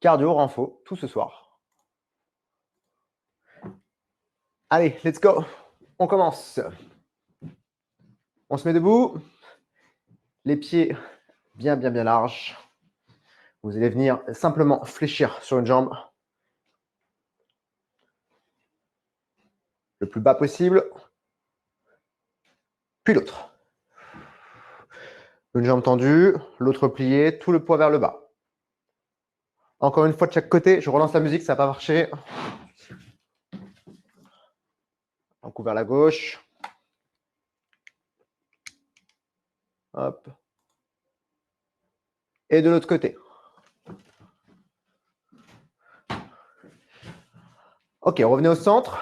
Cardio, renfo, tout ce soir. Allez, let's go. On commence. On se met debout. Les pieds bien larges. Vous allez venir simplement fléchir sur une jambe. Le plus bas possible. Puis l'autre. Une jambe tendue, l'autre pliée, tout le poids vers le bas. Encore une fois de chaque côté, je relance la musique, ça n'a pas marché. Un coup vers la gauche. Hop. Et de l'autre côté. Ok, revenez au centre.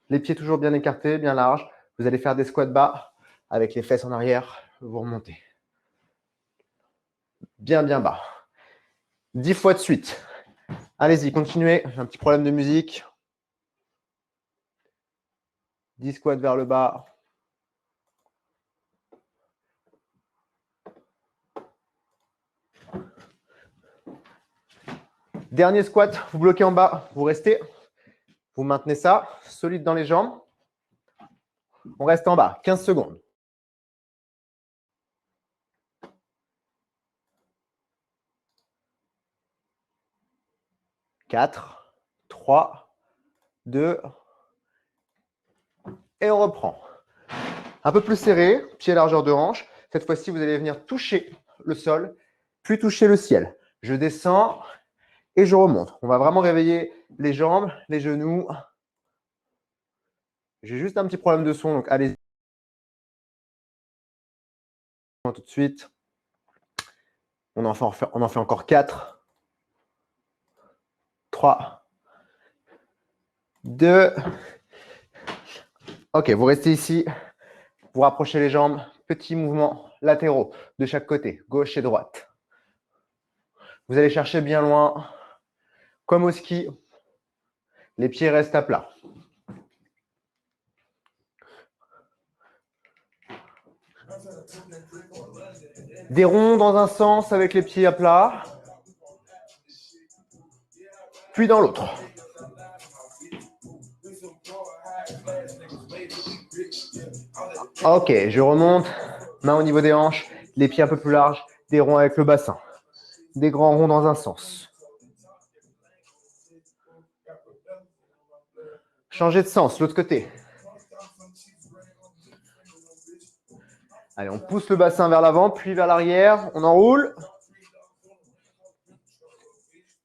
Les pieds toujours bien écartés, bien larges. Vous allez faire des squats bas avec les fesses en arrière. Vous remontez. Bien bas. 10 fois de suite. Allez-y, continuez. J'ai un petit problème de musique. 10 squats vers le bas. Dernier squat, vous bloquez en bas, vous restez. Vous maintenez ça, solide dans les jambes. On reste en bas, 15 secondes. « 4, 3, 2, et on reprend. Un peu plus serré, pied largeur de hanche. Cette fois-ci, vous allez venir toucher le sol, puis toucher le ciel. Je descends et je remonte. On va vraiment réveiller les jambes, les genoux. J'ai juste un petit problème de son, donc allez-y. Tout de suite. On en fait encore 4, 3, 2. Ok, vous restez ici. Vous rapprochez les jambes. Petits mouvements latéraux de chaque côté, gauche et droite. Vous allez chercher bien loin. Comme au ski, les pieds restent à plat. Des ronds dans un sens avec les pieds à plat. Puis dans l'autre. Ok, je remonte. Main au niveau des hanches. Les pieds un peu plus larges. Des ronds avec le bassin. Des grands ronds dans un sens. Changez de sens, l'autre côté. Allez, on pousse le bassin vers l'avant, puis vers l'arrière. On enroule.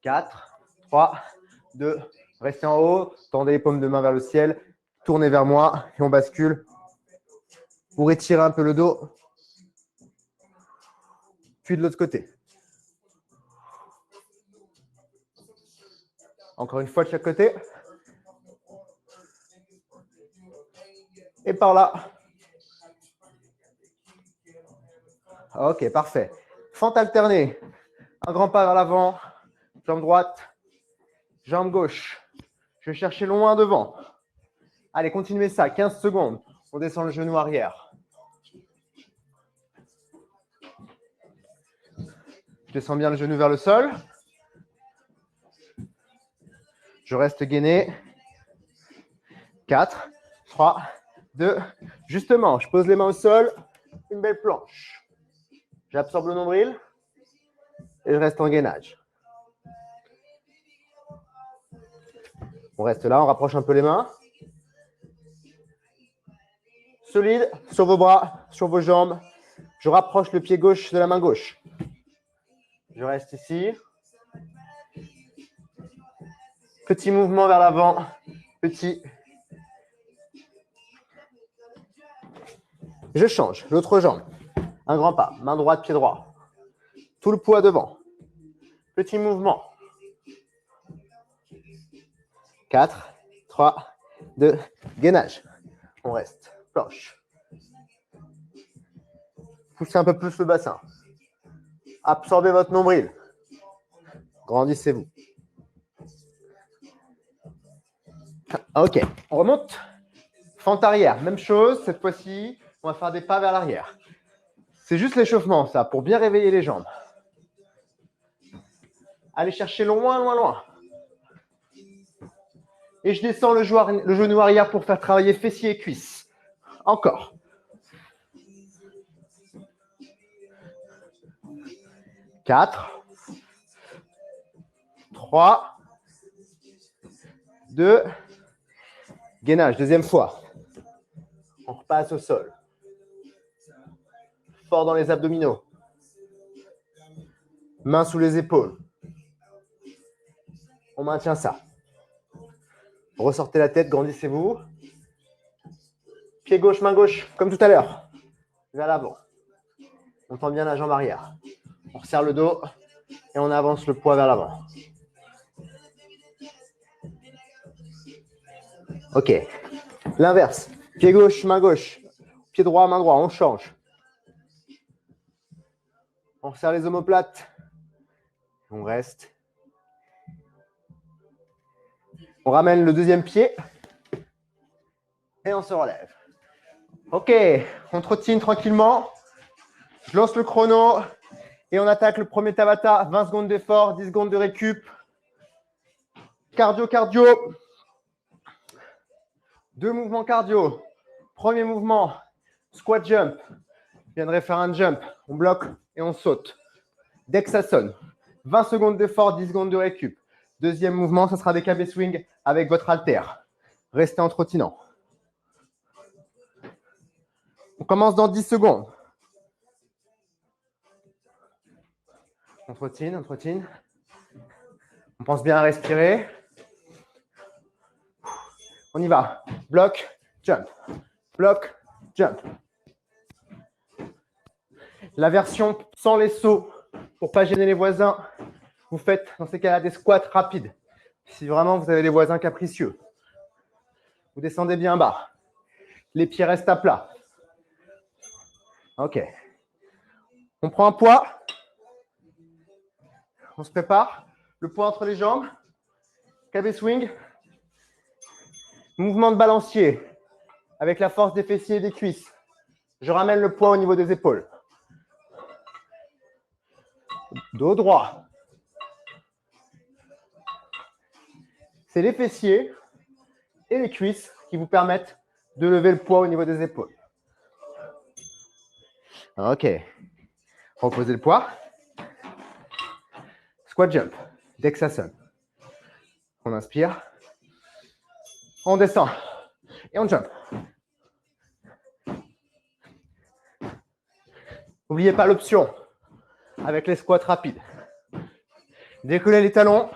4, 3, 2, restez en haut. Tendez les paumes de main vers le ciel. Tournez vers moi et on bascule. Vous retirez un peu le dos. Puis de l'autre côté. Encore une fois de chaque côté. Et par là. Ok, parfait. Fente alternée. Un grand pas vers l'avant. Jambe droite. Jambe gauche. Je vais chercher loin devant. Allez, continuez ça. 15 secondes. On descend le genou arrière. Je descends bien le genou vers le sol. Je reste gainé. 4, 3, 2. Justement, je pose les mains au sol. Une belle planche. J'absorbe le nombril. Et je reste en gainage. On reste là, on rapproche un peu les mains. Solide sur vos bras, sur vos jambes. Je rapproche le pied gauche de la main gauche. Je reste ici. Petit mouvement vers l'avant. Petit. Je change. L'autre jambe. Un grand pas. Main droite, pied droit. Tout le poids devant. Petit mouvement. 4, 3, 2, gainage. On reste. Planche. Poussez un peu plus le bassin. Absorbez votre nombril. Grandissez-vous. Ok, on remonte. Fente arrière, même chose. Cette fois-ci, on va faire des pas vers l'arrière. C'est juste l'échauffement, ça, pour bien réveiller les jambes. Allez chercher loin, loin, loin. Et je descends le genou arrière pour faire travailler fessiers et cuisses. Encore. 4, 3, 2, gainage, deuxième fois. On repasse au sol. Fort dans les abdominaux. Mains sous les épaules. On maintient ça. Ressortez la tête, grandissez-vous. Pied gauche, main gauche, comme tout à l'heure. Vers l'avant. On tend bien la jambe arrière. On resserre le dos et on avance le poids vers l'avant. Ok. L'inverse. Pied gauche, main gauche. Pied droit, main droite. On change. On resserre les omoplates. On reste. On ramène le deuxième pied. Et on se relève. Ok. On trottine tranquillement. Je lance le chrono. Et on attaque le premier Tabata. 20 secondes d'effort, 10 secondes de récup. Cardio, cardio. 2 mouvements cardio. Premier mouvement, squat jump. Je viendrai faire un jump. On bloque et on saute. Dès que ça sonne. 20 secondes d'effort, 10 secondes de récup. Deuxième mouvement, ce sera des KB swing avec votre haltère. Restez en trottinant. On commence dans 10 secondes. On trottine, on trottine. On pense bien à respirer. On y va. Bloc, jump. Bloc, jump. La version sans les sauts, pour ne pas gêner les voisins, vous faites dans ces cas-là des squats rapides. Si vraiment vous avez des voisins capricieux. Vous descendez bien bas. Les pieds restent à plat. Ok. On prend un poids. On se prépare. Le poids entre les jambes. KB swing. Mouvement de balancier avec la force des fessiers et des cuisses. Je ramène le poids au niveau des épaules. Dos droit. C'est les fessiers et les cuisses qui vous permettent de lever le poids au niveau des épaules. Ok. Reposez le poids. Squat jump. Dès que ça sonne. On inspire. On descend. Et on jump. N'oubliez pas l'option avec les squats rapides. Décollez les talons.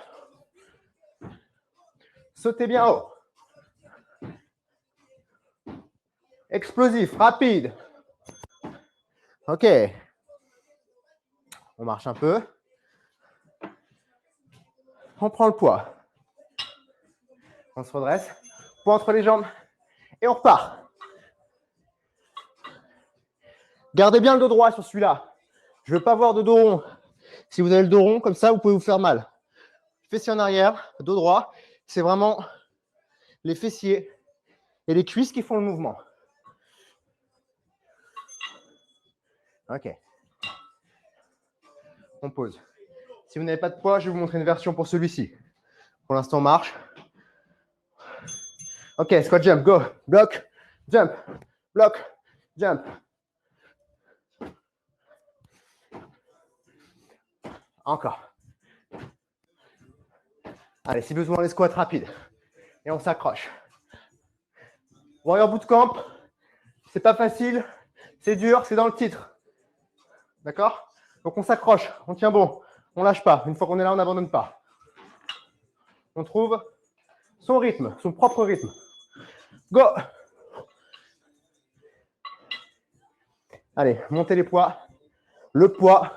Sautez bien haut. Explosif, rapide. Ok. On marche un peu. On prend le poids. On se redresse. Poids entre les jambes. Et on repart. Gardez bien le dos droit sur celui-là. Je ne veux pas voir de dos rond. Si vous avez le dos rond, comme ça, vous pouvez vous faire mal. Fessiers en arrière, dos droit. C'est vraiment les fessiers et les cuisses qui font le mouvement. Ok. On pose. Si vous n'avez pas de poids, je vais vous montrer une version pour celui-ci. Pour l'instant, on marche. Ok, squat jump, go. Bloc, jump, bloc, jump. Encore. Allez, si besoin, les squats rapides. Et on s'accroche. Warrior Bootcamp, c'est pas facile, c'est dur, c'est dans le titre. D'accord? Donc on s'accroche, on tient bon, on lâche pas. Une fois qu'on est là, on n'abandonne pas. On trouve son rythme, son propre rythme. Go! Allez, montez les poids. Le poids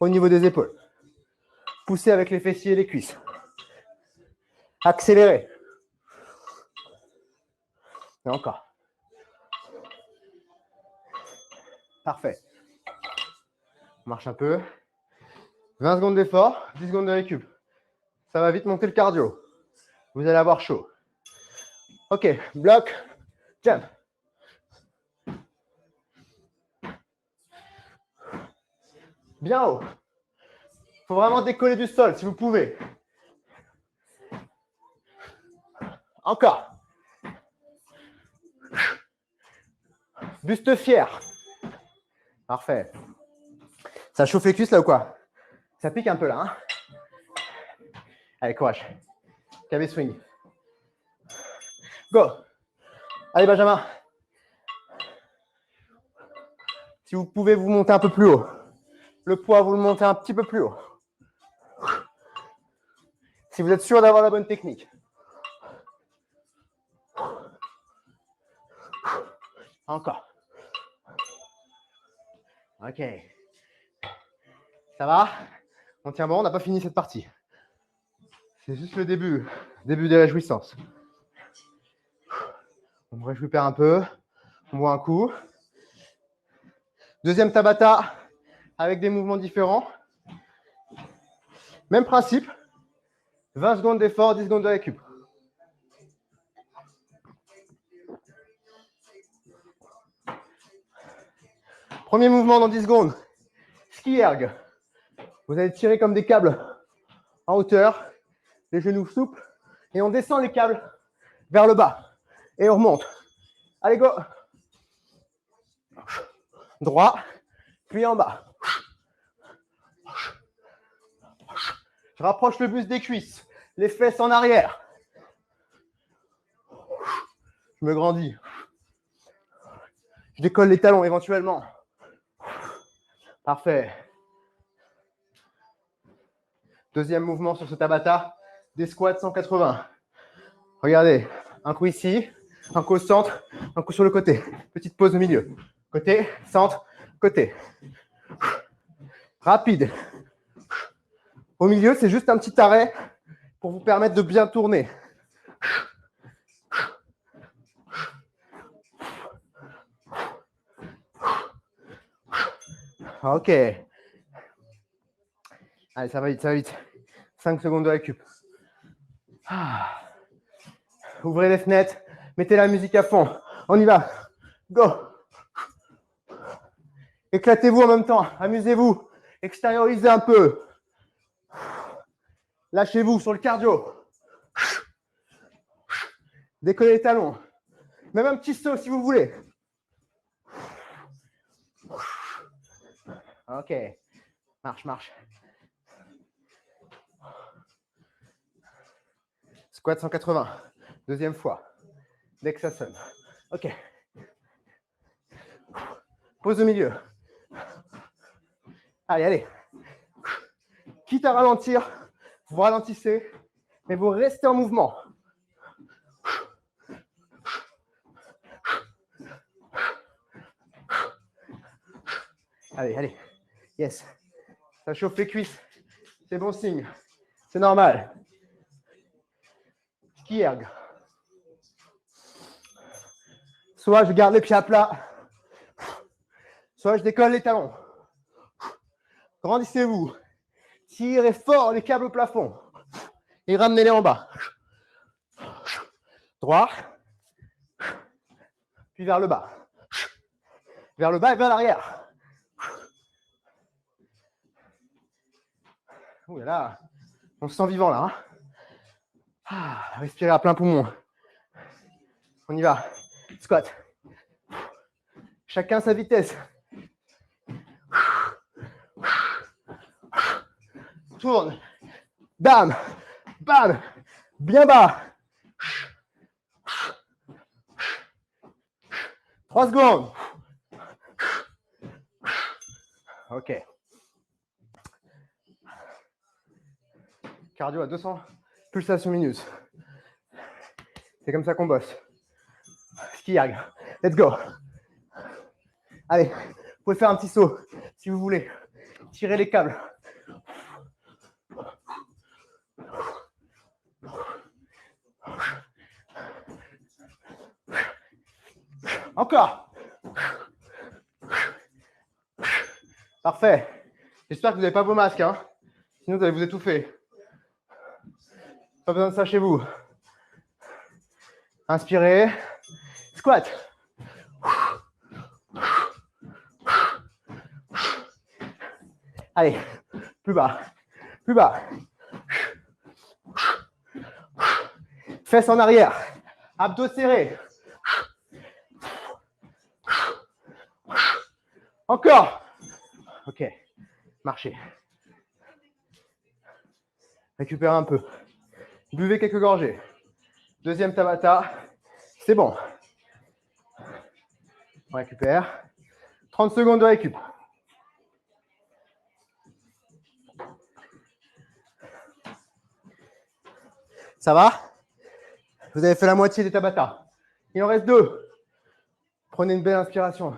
au niveau des épaules. Poussez avec les fessiers et les cuisses. Accélérez. Et encore. Parfait. On marche un peu. 20 secondes d'effort, 10 secondes de récup. Ça va vite monter le cardio. Vous allez avoir chaud. Ok, bloc, jump. Bien haut. faut vraiment décoller du sol si vous pouvez. Encore. Buste fier. Parfait. Ça chauffe les cuisses là ou quoi? Ça pique un peu là. Hein? Allez, courage. KV swing. Go. Allez, Benjamin. Si vous pouvez vous monter un peu plus haut. Le poids, vous le montez un petit peu plus haut. Si vous êtes sûr d'avoir la bonne technique. Encore. Ok. Ça va? On tient bon, on n'a pas fini cette partie. C'est juste le début. Début des réjouissances. On récupère un peu. On boit un coup. Deuxième Tabata avec des mouvements différents. Même principe. 20 secondes d'effort, 10 secondes de récup. Premier mouvement dans 10 secondes. Ski erg. Vous allez tirer comme des câbles en hauteur, les genoux souples, et on descend les câbles vers le bas. Et on remonte. Allez, go. Droit, puis en bas. Je rapproche le buste des cuisses, les fesses en arrière. Je me grandis. Je décolle les talons éventuellement. Parfait. Deuxième mouvement sur ce Tabata, des squats 180. Regardez, un coup ici, un coup au centre, un coup sur le côté. Petite pause au milieu. Côté, centre, côté. Rapide. Au milieu, c'est juste un petit arrêt pour vous permettre de bien tourner. Ok. Allez, ça va vite, ça va vite. 5 secondes de récup. Ouvrez les fenêtres, mettez la musique à fond. On y va. Go. Éclatez-vous en même temps. Amusez-vous. Extériorisez un peu. Lâchez-vous sur le cardio. Décollez les talons. Même un petit saut si vous voulez. Ok. Marche, marche. Squat 180. Deuxième fois. Dès que ça sonne. Ok. Pause au milieu. Allez, allez. Quitte à ralentir, vous ralentissez, mais vous restez en mouvement. Allez, allez. Yes. Ça chauffe les cuisses. C'est bon signe. C'est normal. Ski erg. Soit je garde les pieds à plat, soit je décolle les talons. Grandissez-vous. Tirez fort les câbles au plafond. Et ramenez-les en bas. Droit. Puis vers le bas. Vers le bas et vers l'arrière. Ouh là là. On se sent vivant là. Hein, respirez à plein poumon. On y va. Squat. Chacun sa vitesse. Tourne. Bam. Bam. Bien bas. 3 secondes. Ok. Cardio à 200 pulsations minutes. C'est comme ça qu'on bosse. Ski erg. Let's go. Allez, vous pouvez faire un petit saut si vous voulez. Tirez les câbles. Encore. Parfait. J'espère que vous n'avez pas vos masques. Hein. Sinon, vous allez vous étouffer. Pas besoin de ça chez vous. Inspirez. Squat. Allez, plus bas. Plus bas. Fesses en arrière. Abdos serrés. Encore. Ok. Marchez. Récupérez un peu. Buvez quelques gorgées. Deuxième Tabata. C'est bon. On récupère. 30 secondes de récup. Ça va? Vous avez fait la moitié des Tabata. Il en reste 2. Prenez une belle inspiration.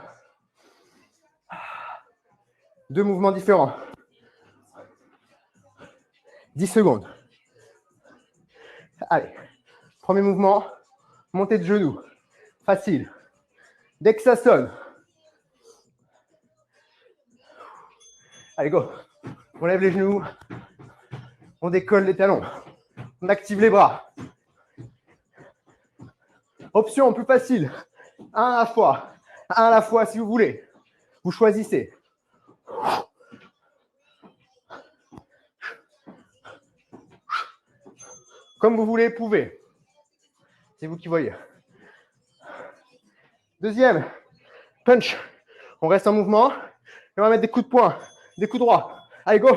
2 mouvements différents. 10 secondes. Allez. Premier mouvement. Montée de genoux. Facile. Dès que ça sonne. Allez, go. On lève les genoux. On décolle les talons. On active les bras. Option plus facile. Un à la fois. Un à la fois si vous voulez. Vous choisissez. Comme vous voulez, pouvez. C'est vous qui voyez. Deuxième. Punch. On reste en mouvement. Et on va mettre des coups de poing. Des coups droits. Allez, go.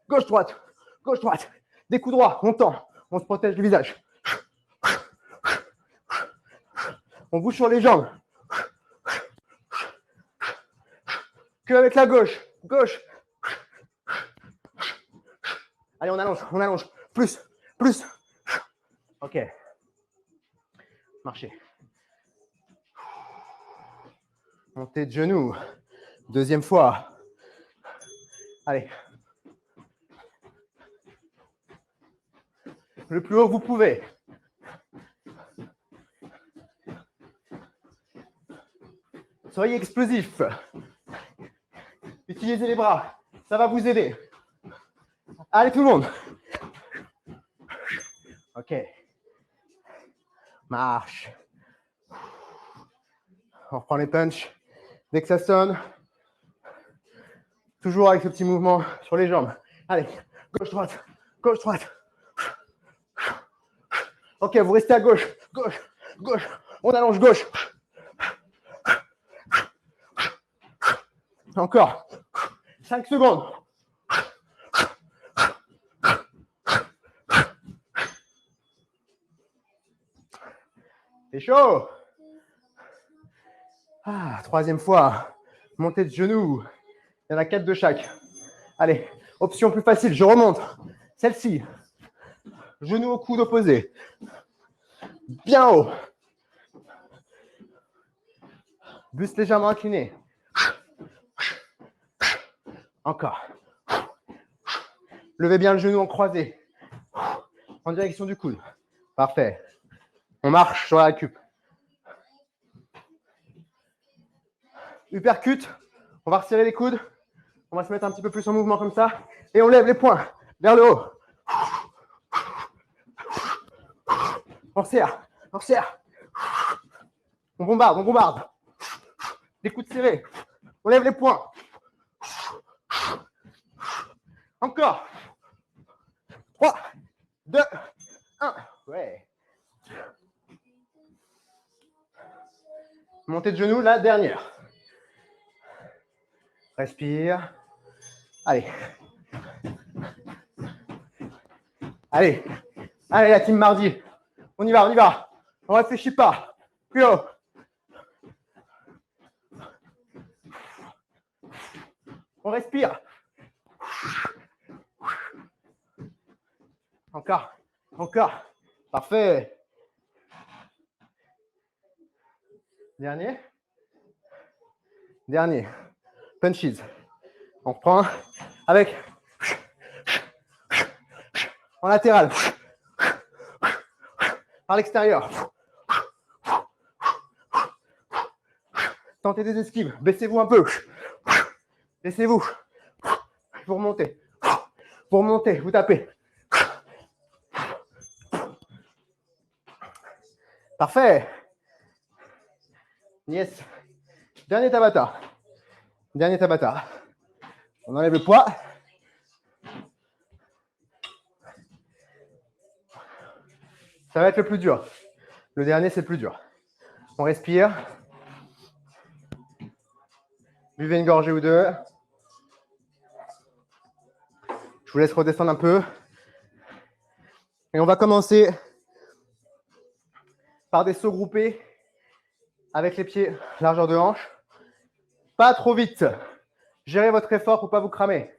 Gauche, droite. Gauche, droite. Des coups droits. On tend. On se protège le visage. On bouge sur les jambes. Que avec la gauche. Gauche. Allez, on allonge. On allonge. Plus. Plus. Ok. Marchez. Montée de genoux. Deuxième fois. Allez. Le plus haut que vous pouvez. Soyez explosif. Utilisez les bras. Ça va vous aider. Allez tout le monde. Ok. Marche. On reprend les punches. Dès que ça sonne. Toujours avec ce petit mouvement sur les jambes. Allez. Gauche-droite. Gauche-droite. Ok, vous restez à gauche. Gauche. Gauche. On allonge gauche. Encore. 5 secondes. C'est chaud. Ah, troisième fois. Montée de genoux. Il y en a 4 de chaque. Allez, option plus facile. Je remonte. Celle-ci. Genou au coude opposé. Bien haut. Buste légèrement incliné. Encore. Levez bien le genou en croisé. En direction du coude. Parfait. On marche sur la récup. Uppercut. On va resserrer les coudes. On va se mettre un petit peu plus en mouvement comme ça. Et on lève les poings vers le haut. On serre. On serre. On bombarde. On bombarde. Les coudes serrés. On lève les poings. Encore. 3, 2, 1. Ouais. Montée de genoux, la dernière. Respire. Allez. Allez. Allez, la team mardi. On y va, on y va. On réfléchit pas. Plus haut. On respire. Encore. Encore. Parfait. Dernier. Dernier. Punches. On reprend avec en latéral. Par l'extérieur. Tentez des esquives. Baissez-vous un peu. Laissez-vous. Vous remontez. Vous remontez. Vous tapez. Parfait. Yes. Dernier Tabata. Dernier Tabata. On enlève le poids. Ça va être le plus dur. Le dernier, c'est le plus dur. On respire. Buvez une gorgée ou deux. Je vous laisse redescendre un peu. Et on va commencer par des sauts groupés avec les pieds largeur de hanche. Pas trop vite. Gérez votre effort pour ne pas vous cramer.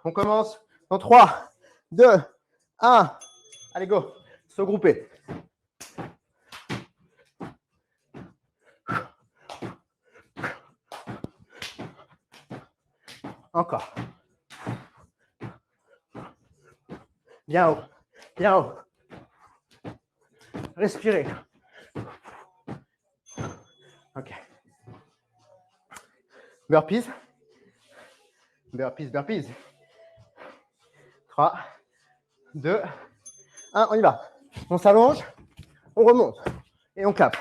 On commence dans 3, 2, 1. Allez, go. Saut groupé. Encore. Bien haut. Bien haut. Respirez. OK. Burpees. Burpees, burpees. 3, 2, 1. On y va. On s'allonge. On remonte. Et on clappe.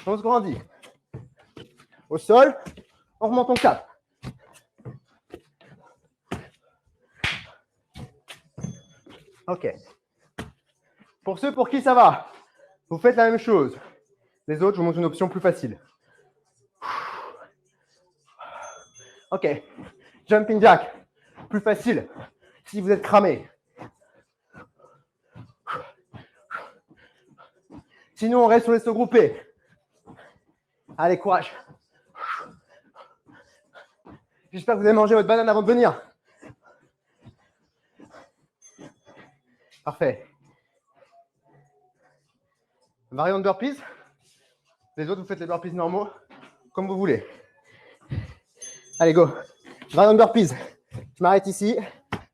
On se grandit. Au sol. On remonte, on clappe. OK. Pour ceux pour qui ça va, vous faites la même chose. Les autres, je vous montre une option plus facile. OK. Jumping jack. Plus facile si vous êtes cramé. Sinon, on reste sur les sauts groupés. Allez, courage. J'espère que vous avez mangé votre banane avant de venir. Parfait. Variante burpees. Les autres, vous faites les burpees normaux, comme vous voulez. Allez, go. Variante burpees. Je m'arrête ici.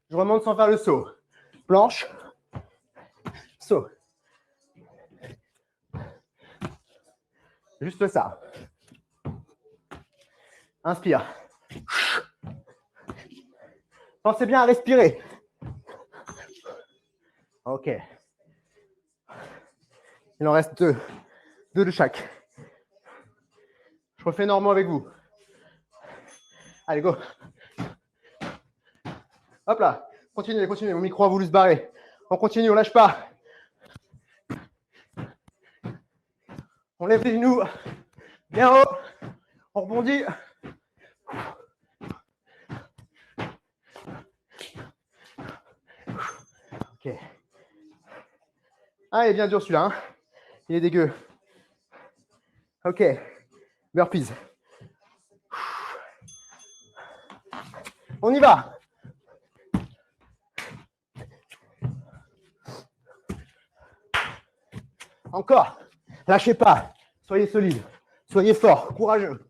Je remonte sans faire le saut. Planche. Saut. Juste ça. Inspire. Pensez bien à respirer. OK. Il en reste deux. Deux de chaque. Je refais normaux avec vous. Allez, go. Hop là. Continuez, continuez. Mon micro a voulu se barrer. On continue, on lâche pas. On lève les genoux. Bien haut. On rebondit. OK. Ah, il est bien dur celui-là. Hein, il est dégueu. OK. Burpees. On y va. Encore. Lâchez pas. Soyez solide. Soyez fort. Courageux.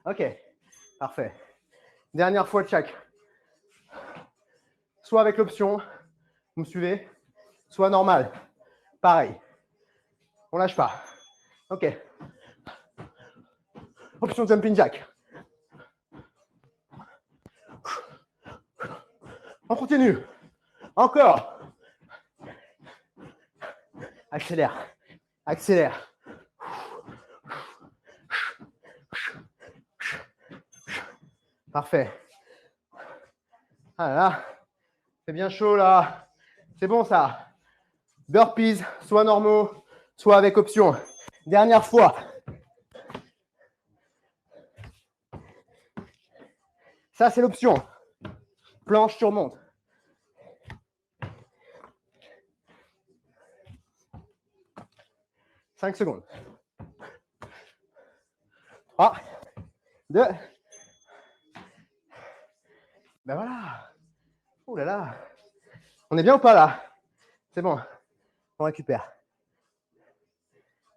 OK. Parfait. Dernière fois de chaque. Soit avec l'option, vous me suivez, soit normal. Pareil. On lâche pas. OK. Option jumping jack. On continue. Encore. Accélère. Accélère. Parfait. Ah là, c'est bien chaud là. C'est bon ça. Burpees, soit normaux, soit avec option. Dernière fois. Ça, c'est l'option. Planche, tu remontes. Cinq secondes. 3, 2. Ben voilà. Ouh là là. On est bien ou pas là? C'est bon. On récupère.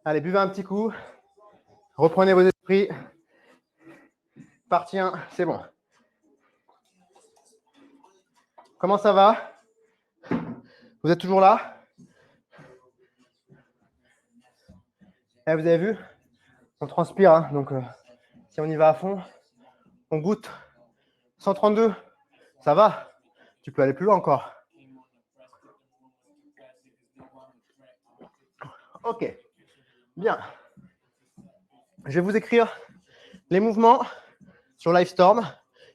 Allez, buvez un petit coup. Reprenez vos esprits. Partie 1, c'est bon. Comment ça va? Vous êtes toujours là? Eh, vous avez vu? On transpire, hein, donc si on y va à fond, on goûte. 132, ça va? Tu peux aller plus loin encore. OK. Bien. Je vais vous écrire les mouvements sur Livestorm.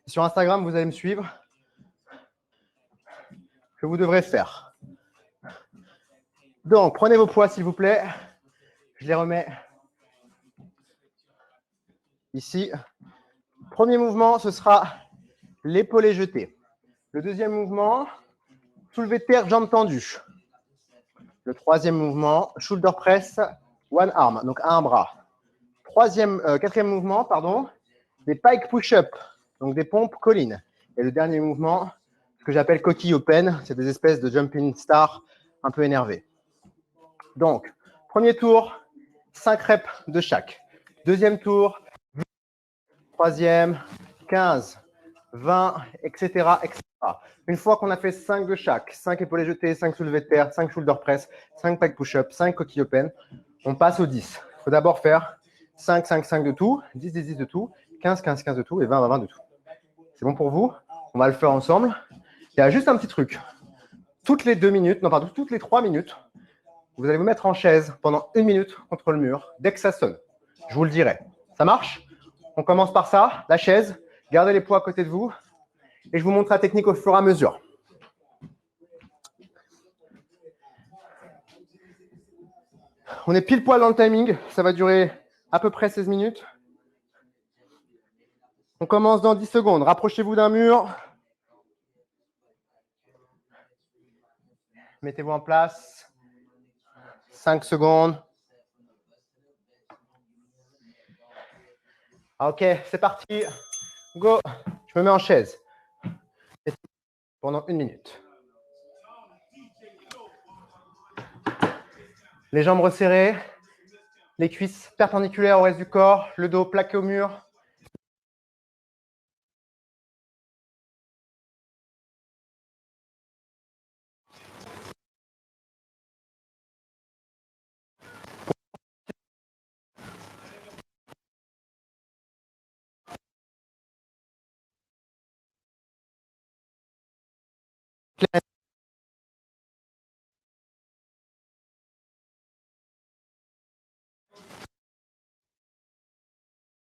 Sur Instagram, vous allez me suivre. Que vous devrez faire. Donc, prenez vos poids, s'il vous plaît. Je les remets ici. Premier mouvement, ce sera l'épaulé jeté. Le deuxième mouvement, soulevé de terre, jambes tendues. Le troisième mouvement, shoulder press, one arm, donc un bras. Quatrième mouvement, pardon, des pike push-up, donc des pompes collines. Et le dernier mouvement, ce que j'appelle coquille open, c'est des espèces de jumping stars un peu énervés. Donc, premier tour, 5 reps de chaque. Deuxième tour, troisième, 15, 20, etc., etc. Une fois qu'on a fait 5 de chaque, 5 épaulés jetés, 5 soulevés de terre, 5 shoulder press, 5 pike push-up, 5 coquille open, on passe au 10. Il faut d'abord faire 5, 5, 5 de tout, 10, 10, 10 de tout, 15, 15, 15 de tout et 20, 20, 20 de tout. C'est bon pour vous? On va le faire ensemble. Il y a juste un petit truc. Toutes les 2 minutes, non pardon, toutes les 3 minutes, vous allez vous mettre en chaise pendant 1 minute contre le mur dès que ça sonne. Je vous le dirai. Ça marche? On commence par ça, la chaise. Gardez les poids à côté de vous. Et je vous montre la technique au fur et à mesure. On est pile poil dans le timing. Ça va durer à peu près 16 minutes. On commence dans 10 secondes. Rapprochez-vous d'un mur. Mettez-vous en place. 5 secondes. Ok, c'est parti. Go. Je me mets en chaise. Pendant 1 minute. Les jambes resserrées. Les cuisses perpendiculaires au reste du corps. Le dos plaqué au mur.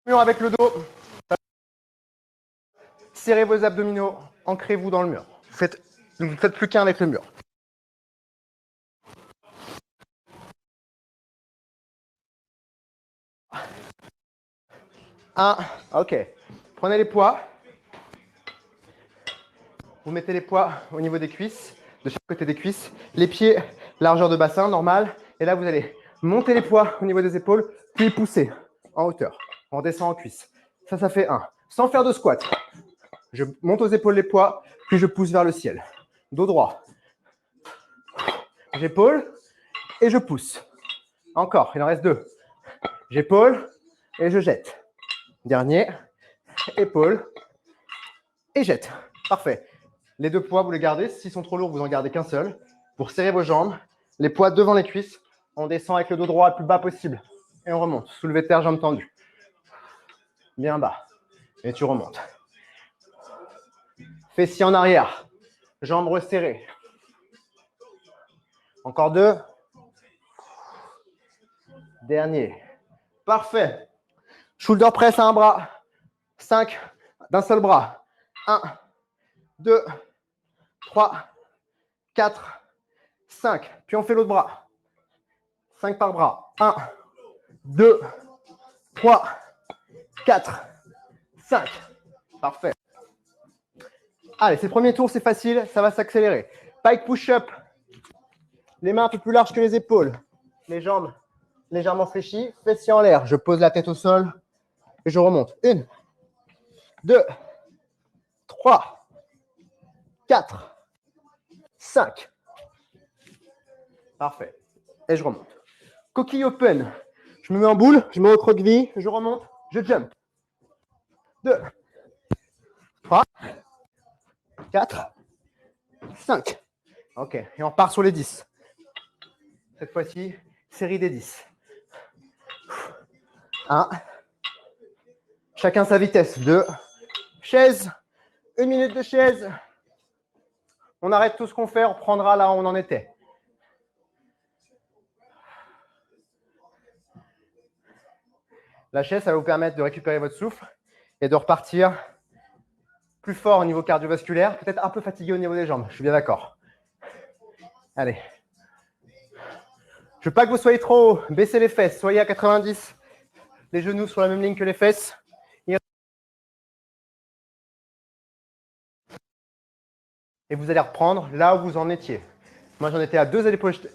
Mur avec le dos. Serrez vos abdominaux. Ancrez-vous dans le mur. Vous ne faites plus qu'un avec le mur. 1. Ok. Prenez les poids. Vous mettez les poids au niveau des cuisses, de chaque côté des cuisses. Les pieds, largeur de bassin, normal. Et là, vous allez monter les poids au niveau des épaules, puis pousser en hauteur. On redescend en cuisse. Ça fait 1. Sans faire de squat. Je monte aux épaules les poids, puis je pousse vers le ciel. Dos droit. J'épaule et je pousse. Encore, il en reste 2. J'épaule et je jette. Dernier, épaule et jette. Parfait. Les 2 poids, vous les gardez. S'ils sont trop lourds, vous en gardez qu'un seul. Pour serrer vos jambes, les poids devant les cuisses. On descend avec le dos droit le plus bas possible. Et on remonte. Soulevé de terre, jambes tendues. Bien bas. Et tu remontes. Fessiers en arrière. Jambes resserrées. Encore 2. Dernier. Parfait. Shoulder press à un bras. 5 d'un seul bras. 1, 2, 3, 4, 5. Puis on fait l'autre bras. 5 par bras. 1, 2, 3, 4, 5. Parfait. Allez, c'est le premier tour, c'est facile, ça va s'accélérer. Pike push-up. Les mains un peu plus larges que les épaules. Les jambes légèrement fléchies. Fessiers en l'air. Je pose la tête au sol et je remonte. 1, 2, 3, 4, 5. Parfait. Et je remonte. Coquille open. Je me mets en boule, je me recroqueville, je remonte, je jump. 2, 3, 4, 5. Ok, et on repart sur les 10. Cette fois-ci, série des 10. 1. Chacun sa vitesse. 2. Chaise. 1 minute de chaise. On arrête tout ce qu'on fait, on reprendra là où on en était. La chaise, ça va vous permettre de récupérer votre souffle et de repartir plus fort au niveau cardiovasculaire, peut-être un peu fatigué au niveau des jambes. Je suis bien d'accord. Allez. Je veux pas que vous soyez trop haut. Baissez les fesses. Soyez à 90. Les genoux sur la même ligne que les fesses. Et vous allez reprendre là où vous en étiez. Moi, j'en étais à 2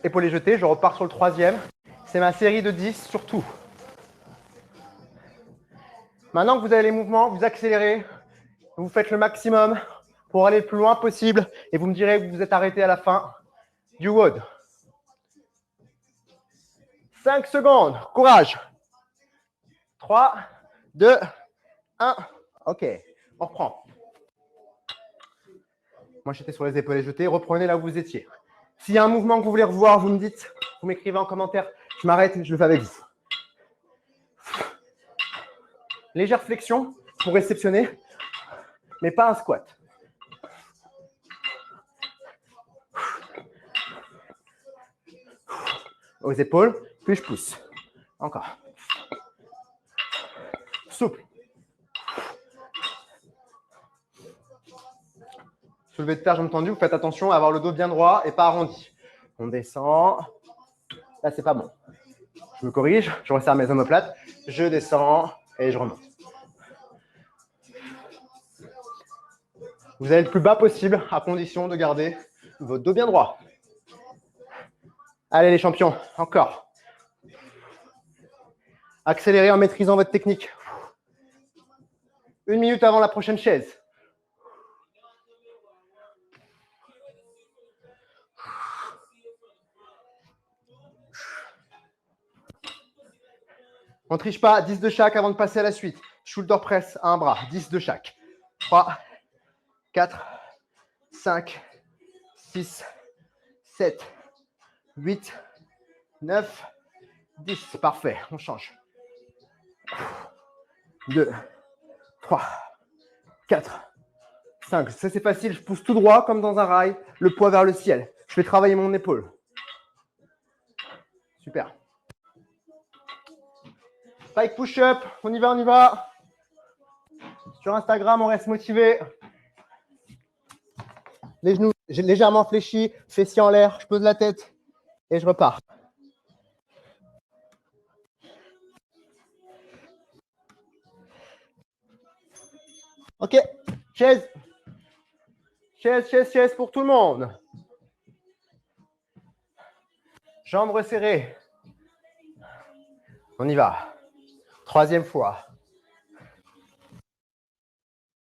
épaulés jetés. Je repars sur le 3e. C'est ma série de 10 sur tout. Maintenant que vous avez les mouvements, vous accélérez. Vous faites le maximum pour aller le plus loin possible. Et vous me direz que vous êtes arrêté à la fin du WOD. 5 secondes. Courage. 3, 2, 1. OK. On reprend. Moi, j'étais sur les épaules jetées. Reprenez là où vous étiez. S'il y a un mouvement que vous voulez revoir, vous me dites, vous m'écrivez en commentaire. Je m'arrête et je le fais avec vous. Légère flexion pour réceptionner, mais pas un squat. Aux épaules, puis je pousse. Encore. Souple. Soulevé de terre, jambes tendues, vous faites attention à avoir le dos bien droit et pas arrondi. On descend. Là, c'est pas bon. Je me corrige, je resserre mes omoplates. Je descends et je remonte. Vous allez le plus bas possible à condition de garder votre dos bien droit. Allez les champions, encore. Accélérez en maîtrisant votre technique. 1 minute avant la prochaine chaise. On ne triche pas, 10 de chaque avant de passer à la suite. Shoulder press à un bras, 10 de chaque. 3, 4, 5, 6, 7, 8, 9, 10. Parfait, on change. 2, 3, 4, 5. Ça, c'est facile. Je pousse tout droit comme dans un rail, le poids vers le ciel. Je fais travailler mon épaule. Super. Pike push-up. On y va, on y va. Sur Instagram, on reste motivé. Les genoux légèrement fléchis, fessiers en l'air. Je pose la tête et je repars. OK. Chaise. Chaise, chaise, chaise pour tout le monde. Jambes resserrées. On y va. 3e fois.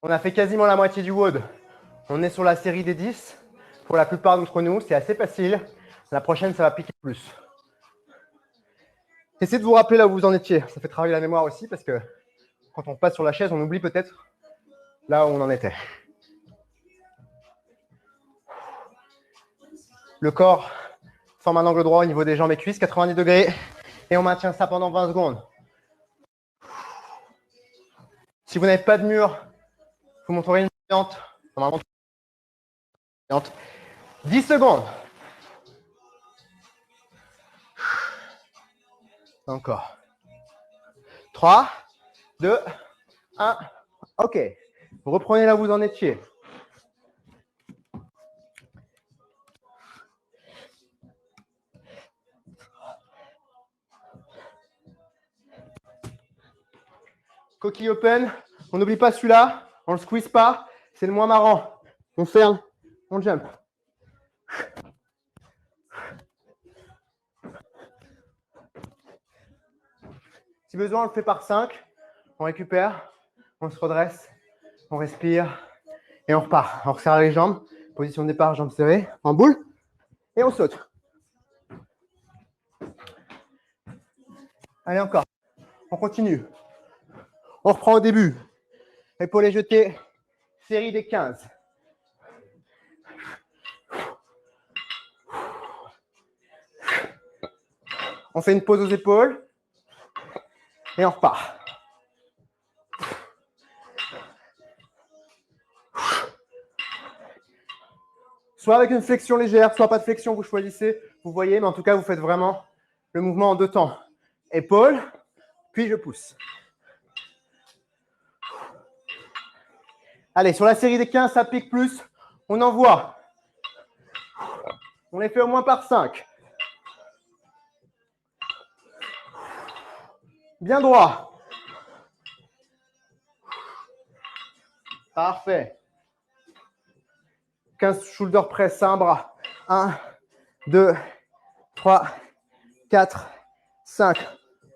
On a fait quasiment la moitié du WOD. On est sur la série des 10. Pour la plupart d'entre nous, c'est assez facile. La prochaine, ça va piquer plus. Essayez de vous rappeler là où vous en étiez. Ça fait travailler la mémoire aussi parce que quand on passe sur la chaise, on oublie peut-être là où on en était. Le corps forme un angle droit au niveau des jambes et cuisses, 90 degrés. Et on maintient ça pendant 20 secondes. Si vous n'avez pas de mur, vous montrerez une pliante. Normalement, 10 secondes. Encore. 3, 2, 1. OK. Vous reprenez là où vous en étiez. Coquille open. On n'oublie pas celui-là. On ne le squeeze pas. C'est le moins marrant. On ferme. On jump. Si besoin, on le fait par 5. On récupère. On se redresse. On respire. Et on repart. On resserre les jambes. Position de départ, jambes serrées. En boule. Et on saute. Allez, encore. On continue. On reprend au début. Épaules jetées. Série des 15. On fait une pause aux épaules. Et on repart. Soit avec une flexion légère, soit pas de flexion, vous choisissez. Vous voyez, mais en tout cas, vous faites vraiment le mouvement en 2 temps. Épaules, puis je pousse. Allez, sur la série des 15, ça pique plus. On envoie. On les fait au moins par 5. Bien droit. Parfait. 15 shoulder press, un bras. 1, 2, 3, 4, 5.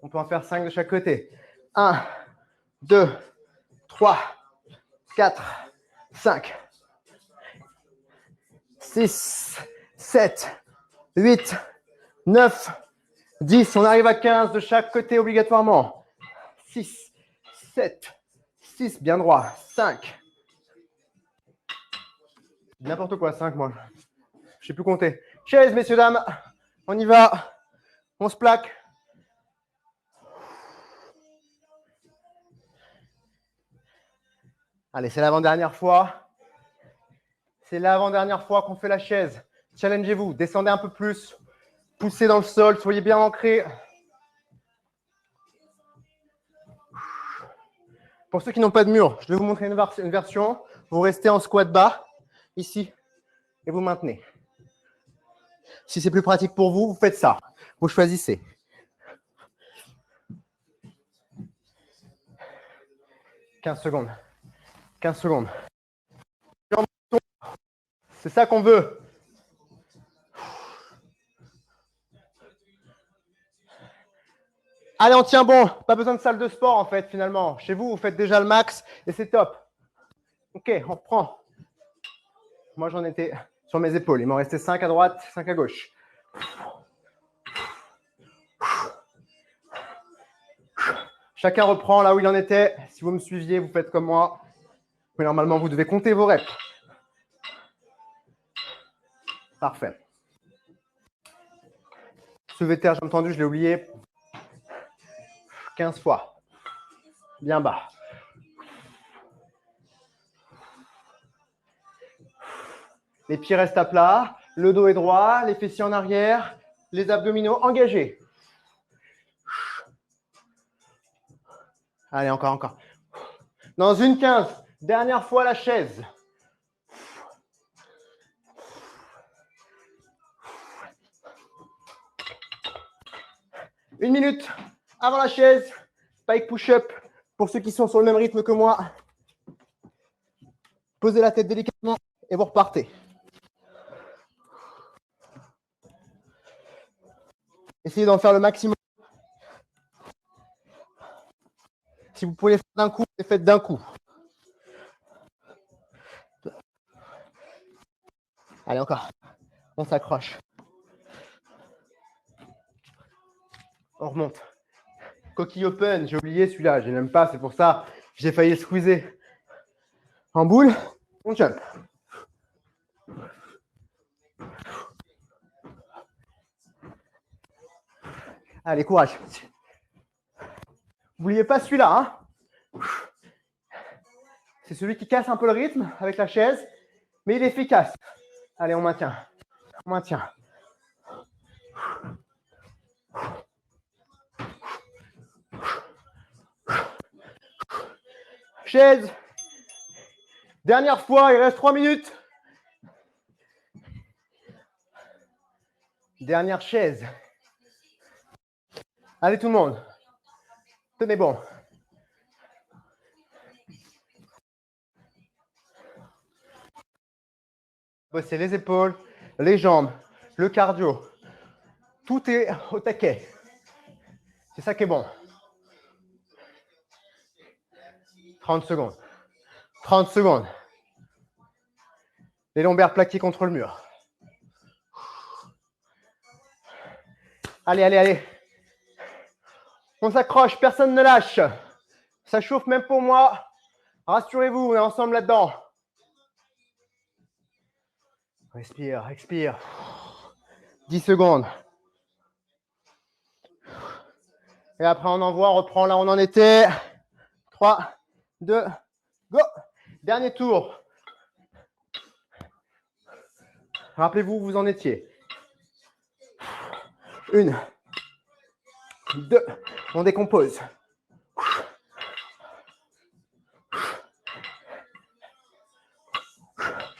On peut en faire 5 de chaque côté. 1, 2, 3, 4, 5, 6, 7, 8, 9, 10. On arrive à 15 de chaque côté obligatoirement. 6, 7, 6, bien droit. 5. N'importe quoi, 5 moi. Je ne sais plus compter. Chaise, messieurs, dames. On y va. On se plaque. Allez, c'est l'avant-dernière fois. C'est l'avant-dernière fois qu'on fait la chaise. Challengez-vous. Descendez un peu plus. Poussez dans le sol. Soyez bien ancrés. Pour ceux qui n'ont pas de mur, je vais vous montrer une version. Vous restez en squat bas, ici, et vous maintenez. Si c'est plus pratique pour vous, vous faites ça. Vous choisissez. « 15 secondes. 15 secondes. C'est ça qu'on veut. Allez, on tient bon. Pas besoin de salle de sport, en fait, finalement. Chez vous, vous faites déjà le max et c'est top. OK, on reprend. Moi, j'en étais sur mes épaules. Il m'en restait 5 à droite, 5 à gauche. Chacun reprend là où il en était. Si vous me suiviez, vous faites comme moi. Mais normalement, vous devez compter vos reps. Parfait. Soulevé de terre, j'ai entendu, je l'ai oublié. 15 fois. Bien bas. Les pieds restent à plat. Le dos est droit. Les fessiers en arrière. Les abdominaux engagés. Allez, encore. Dans une 15. Dernière fois la chaise. Une minute avant la chaise. Spike push-up. Pour ceux qui sont sur le même rythme que moi. Posez la tête délicatement et vous repartez. Essayez d'en faire le maximum. Si vous pouvez les faire d'un coup, les faites d'un coup. Allez, encore. On s'accroche. On remonte. Coquille open, j'ai oublié celui-là. Je n'aime pas, c'est pour ça que j'ai failli squeezer. En boule, on jump. Allez, courage. N'oubliez pas celui-là. Hein. C'est celui qui casse un peu le rythme avec la chaise, mais il est efficace. Allez, on maintient. On maintient. Chaise. Dernière fois, il reste 3 minutes. Dernière chaise. Allez tout le monde. Tenez bon. Bossez les épaules, les jambes, le cardio. Tout est au taquet. C'est ça qui est bon. 30 secondes. 30 secondes. Les lombaires plaqués contre le mur. Allez. On s'accroche, personne ne lâche. Ça chauffe même pour moi. Rassurez-vous, on est ensemble là-dedans. Respire, expire. 10 secondes. Et après, on envoie, on reprend là où on en était. 3, 2, go. Dernier tour. Rappelez-vous où vous en étiez. 1, 2, on décompose.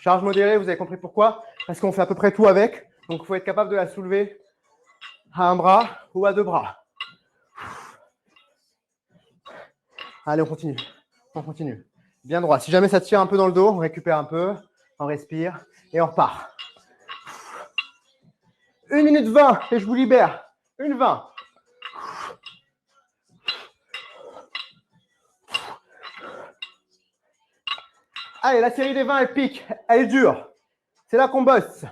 Charge modérée, vous avez compris pourquoi? Parce qu'on fait à peu près tout avec. Donc, il faut être capable de la soulever à un bras ou à deux bras. Allez, on continue. On continue. Bien droit. Si jamais ça tire un peu dans le dos, on récupère un peu, on respire et on repart. 1 minute 20 et je vous libère. 1:20. Allez, la série des 20, elle pique. Elle est dure. C'est là qu'on bosse.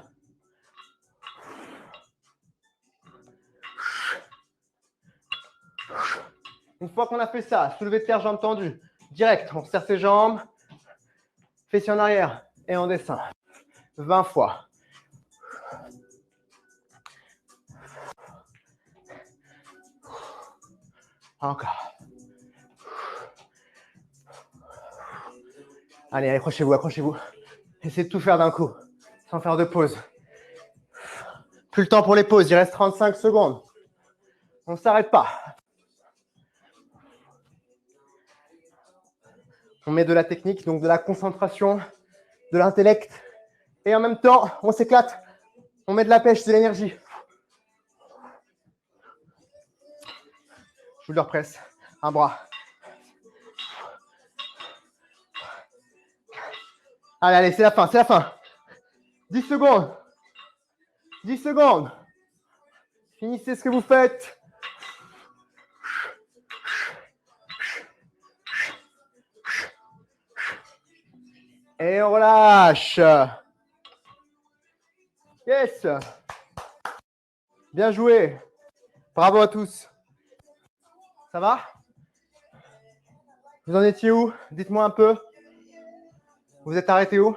Une fois qu'on a fait ça, soulevé de terre, jambes tendues, direct, on serre ses jambes, fessiers en arrière et on descend. 20 fois. Encore. Allez, accrochez-vous, accrochez-vous. Essayez de tout faire d'un coup, sans faire de pause. Plus le temps pour les pauses, il reste 35 secondes. On ne s'arrête pas. On met de la technique, donc de la concentration, de l'intellect. Et en même temps, on s'éclate. On met de la pêche, de l'énergie. Shoulder press, un bras. Allez, allez, c'est la fin, c'est la fin. 10 secondes. 10 secondes. Finissez ce que vous faites. Et on relâche. Yes. Bien joué. Bravo à tous. Ça va? Vous en étiez où? Dites-moi un peu. Vous êtes arrêté où?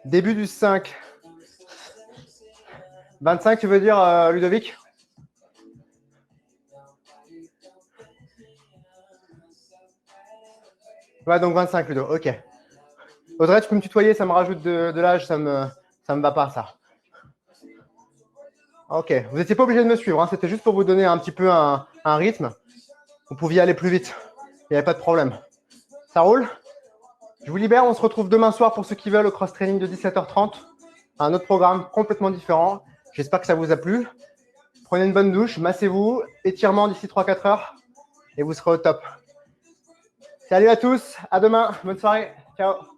Début du 5. 25, tu veux dire, Ludovic? Ouais, donc 25, Ludo. Ok. Audrey, tu peux me tutoyer, ça me rajoute de l'âge, ça me va pas, ça. Ok. Vous n'étiez pas obligé de me suivre, hein. C'était juste pour vous donner un petit peu un rythme. Vous pouviez aller plus vite. Il n'y avait pas de problème. Ça roule? Je vous libère. On se retrouve demain soir pour ceux qui veulent au cross-training de 17h30. Un autre programme complètement différent. J'espère que ça vous a plu. Prenez une bonne douche, massez-vous, étirement d'ici 3-4 heures et vous serez au top. Salut à tous, à demain, bonne soirée, ciao.